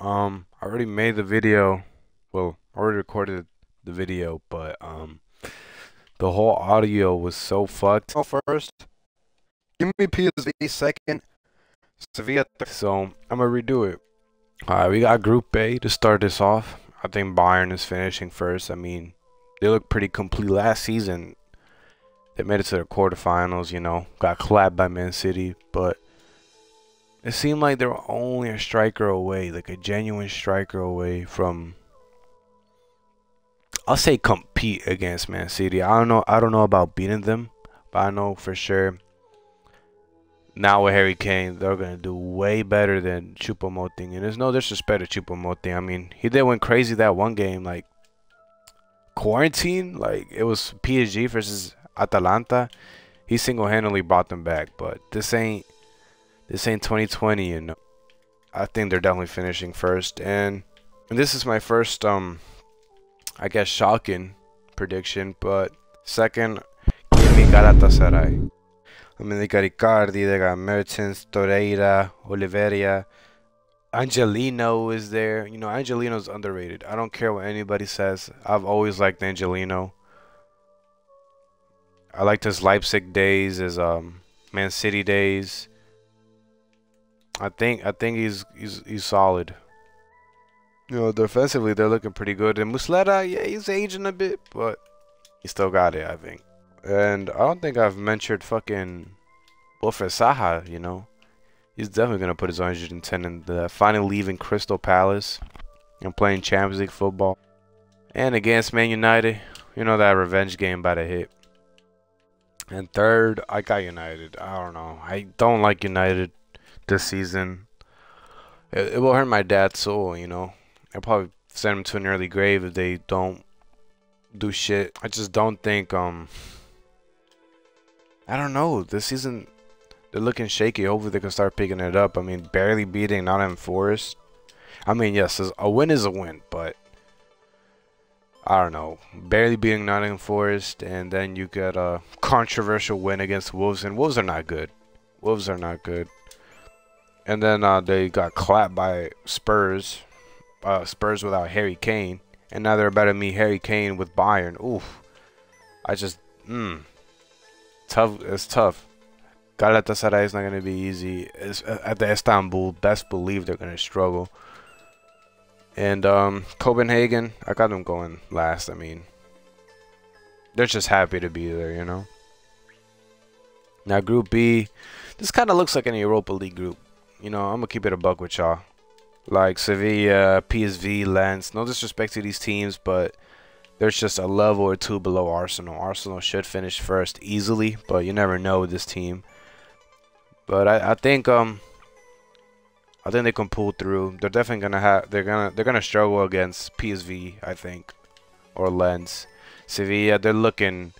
I already made the video. Well, I already recorded the video, but the whole audio was so fucked. Oh, first, give me PSV second, Sevilla third. So I'm gonna redo it. Alright, we got Group A to start this off. I think Bayern is finishing first. I mean, they look pretty complete last season. They made it to the quarterfinals, got clapped by Man City, but it seemed like they were only a striker away, like a genuine striker away from, I'll say, compete against Man City. I don't know about beating them, but I know for sure now with Harry Kane, they're gonna do way better than Choupo-Moting. And there's no disrespect to Choupo-Moting. I mean, he did went crazy that one game, like quarantine, like it was PSG versus Atalanta. He single-handedly brought them back, but this ain't 2020, and I think they're definitely finishing first. And this is my first I guess shocking prediction, but second, give me Galatasaray. I mean, they got Icardi, they got Mertens, Torreira, Oliveira. Angelino is there. Angelino's underrated. I don't care what anybody says. I've always liked Angelino. I liked his Leipzig days, his Man City days. I think he's solid. Defensively they're looking pretty good. And Muslera, yeah, he's aging a bit, but he still got it, I think. And I don't think I've mentioned fucking Wilfred Saha. He's definitely going to put his 110 in the finally leaving Crystal Palace and playing Champions League football. And against Man United, that revenge game about to hit. And third, I got United. I don't know. I don't like United this season. It will hurt my dad's soul, I'll probably send him to an early grave if they don't do shit. I just don't think, I don't know. This season, they're looking shaky. Hopefully they can start picking it up. I mean, barely beating Nottingham Forest. I mean, yes, a win is a win, but I don't know. Barely beating Nottingham Forest, and then you get a controversial win against Wolves, and Wolves are not good. Wolves are not good. And then they got clapped by Spurs. Spurs without Harry Kane, and now they're about to meet Harry Kane with Bayern. Oof. I just, tough. It's tough. Galatasaray is not going to be easy. At the Istanbul, best believe they're going to struggle. And Copenhagen, I got them going last. I mean, they're just happy to be there, Now, Group B, this kind of looks like an Europa League group. I'm going to keep it a buck with y'all. Like Sevilla, PSV, Lens. No disrespect to these teams, but there's just a level or two below Arsenal. Arsenal should finish first easily, but you never know with this team. But I think they can pull through. They're definitely they're gonna struggle against PSV, I think, or Lens. Sevilla, they're looking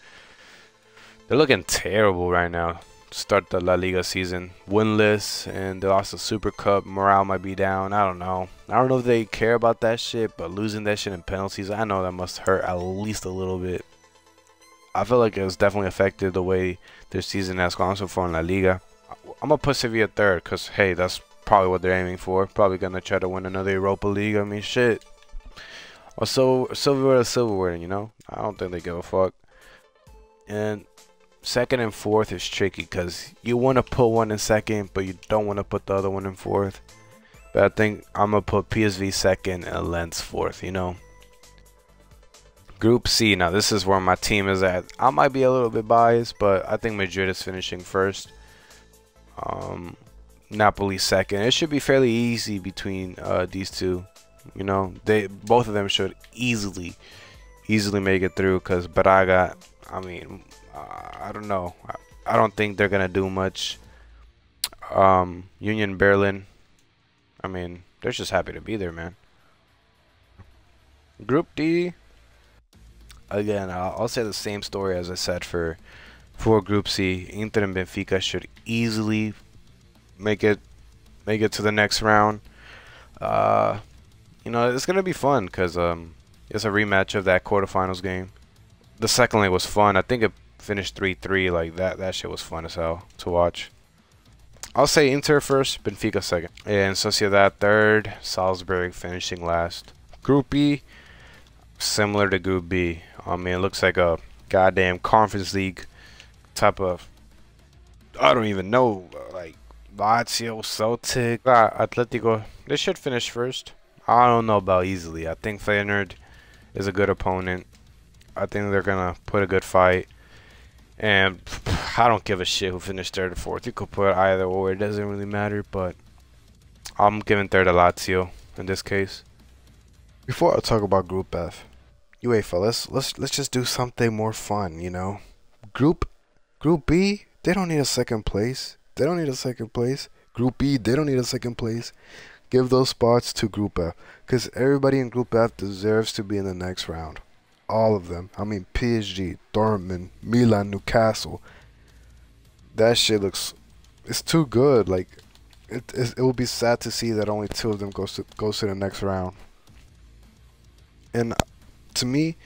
terrible right now. Start the La Liga season winless, and they lost the Super Cup. Morale might be down. I don't know if they care about that shit, but losing that shit in penalties, I know that must hurt at least a little bit. I feel like it's definitely affected the way their season has gone so far in La Liga. I'm gonna put Sevilla third, cause hey, that's probably what they're aiming for. Probably gonna try to win another Europa League. I mean, shit. Or silverware to silverware, I don't think they give a fuck. And second and fourth is tricky because you want to put one in second, but you don't want to put the other one in fourth. But I think I'm going to put PSV second and Lens fourth, Group C, now this is where my team is at. I might be a little bit biased, but I think Madrid is finishing first. Napoli second. It should be fairly easy between these two. Both of them should easily make it through because Braga, I mean, I don't know. I don't think they're gonna do much. Union Berlin, I mean, they're just happy to be there, man. Group D, again, I'll say the same story as I said for Group C. Inter and Benfica should easily make it to the next round. It's gonna be fun because it's a rematch of that quarterfinals game. The second leg was fun. I think it finished 3-3. Like that shit was fun as hell to watch. I'll say Inter first, Benfica second. And Sociedad third, Salzburg finishing last. Group B, similar to Group B. I mean, it looks like a goddamn Conference League type of, I don't even know, like Lazio, Celtic, Atletico. They should finish first. I don't know about easily. I think Feyenoord is a good opponent. I think they're going to put a good fight. And I don't give a shit who finished third or fourth. You could put either or. It doesn't really matter. But I'm giving third to Lazio in this case. Before I talk about Group F, uefa, let's just do something more fun. You know, Group B, they don't need a second place. They don't need a second place. Group B, they don't need a second place. Give those spots to Group F, because everybody in Group F deserves to be in the next round. All of them. I mean, PSG, Dortmund, Milan, Newcastle. That shit looks, it's too good. Like, it will be sad to see that only 2 of them goes to the next round. And to me,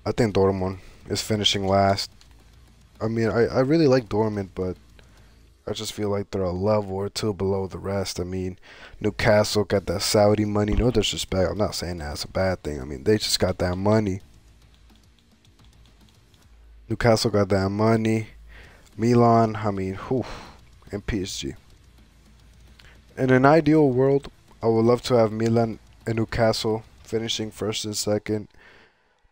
I think Dortmund is finishing last. I mean, I really like Dortmund, but I just feel like they're a level or 2 below the rest. I mean, Newcastle got that Saudi money. No disrespect. I'm not saying that's a bad thing. I mean, they just got that money. Newcastle got that money. Milan, I mean, whew, and PSG. In an ideal world, I would love to have Milan and Newcastle finishing first and second.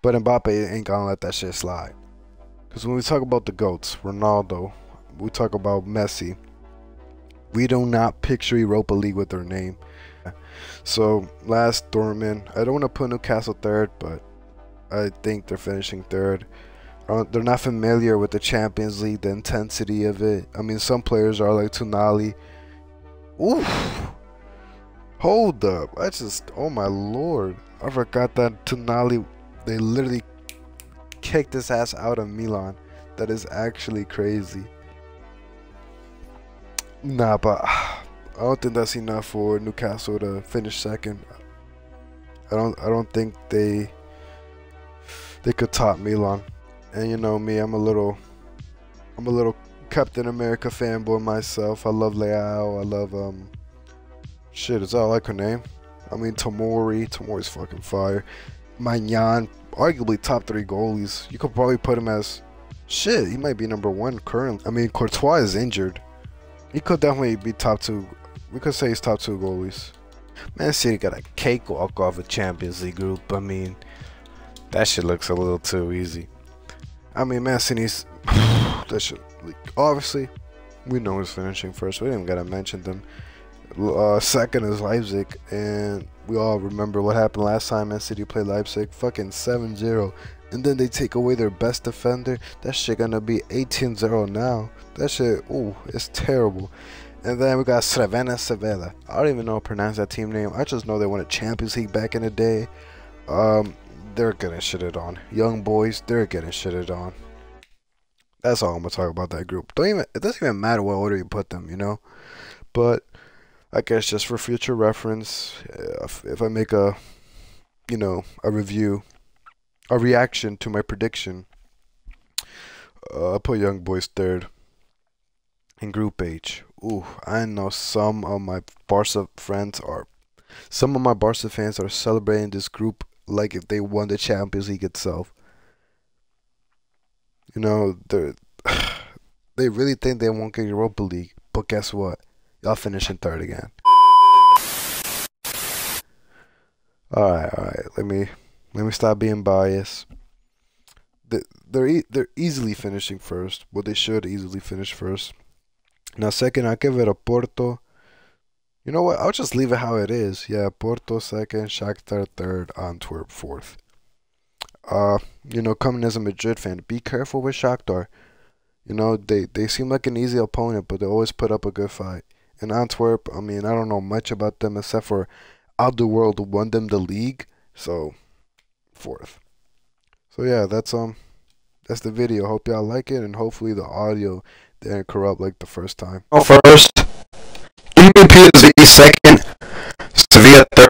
But Mbappe ain't gonna let that shit slide. Because when we talk about the GOATs, Ronaldo, we talk about Messi, we do not picture Europa League with their name. So, last, Dortmund. I don't want to put Newcastle third, but I think they're finishing third. They're not familiar with the Champions League, the intensity of it. I mean, some players are like Tonali. Oof. Hold up. Oh my lord. I forgot that Tonali, they literally kicked his ass out of Milan. That is actually crazy. Nah, but I don't think that's enough for Newcastle to finish second. I don't think they could top Milan. And you know me, I'm a little Captain America fanboy myself. I love Leao. I love shit, is that like her name? I mean Tomori's fucking fire. Magnan, arguably top 3 goalies. You could probably put him as shit. He might be number 1 currently. I mean, Courtois is injured. He could definitely be top 2. We could say he's top 2 goalies. Man City got a cakewalk off a Champions League group. I mean, that shit looks a little too easy. I mean, Man City's that shit. Like, obviously, we know who's finishing first. We didn't even gotta mention them. Second is Leipzig, and we all remember what happened last time Man City played Leipzig. Fucking 7-0. And then they take away their best defender. That shit gonna be 18-0 now. That shit, ooh, it's terrible. And then we got Crvena Zvezda. I don't even know how to pronounce that team name. I just know they won a Champions League back in the day. They're getting shitted on. Young boys, they're getting shitted on. That's all I'm gonna talk about that group. It doesn't even matter what order you put them, you know. But I guess just for future reference, if I make a review, a reaction to my prediction, I'll put Young Boys third in Group H. Ooh, I know some of my Barca fans are celebrating this group like if they won the Champions League itself. You know, they really think they won't get Europa League, but guess what? Y'all finishing third again. Alright. Let me stop being biased. They're easily finishing first. Well, they should easily finish first. Now, second, I'll give it a Porto. You know what? I'll just leave it how it is. Yeah, Porto second, Shakhtar third, Antwerp fourth. You know, coming as a Madrid fan, be careful with Shakhtar. You know, they seem like an easy opponent, but they always put up a good fight. And Antwerp, I mean, I don't know much about them except for Alderweireld won them the league, so fourth. So yeah, that's the video. Hope y'all like it, and hopefully the audio didn't corrupt like the first time. First, PSV second, Sevilla third.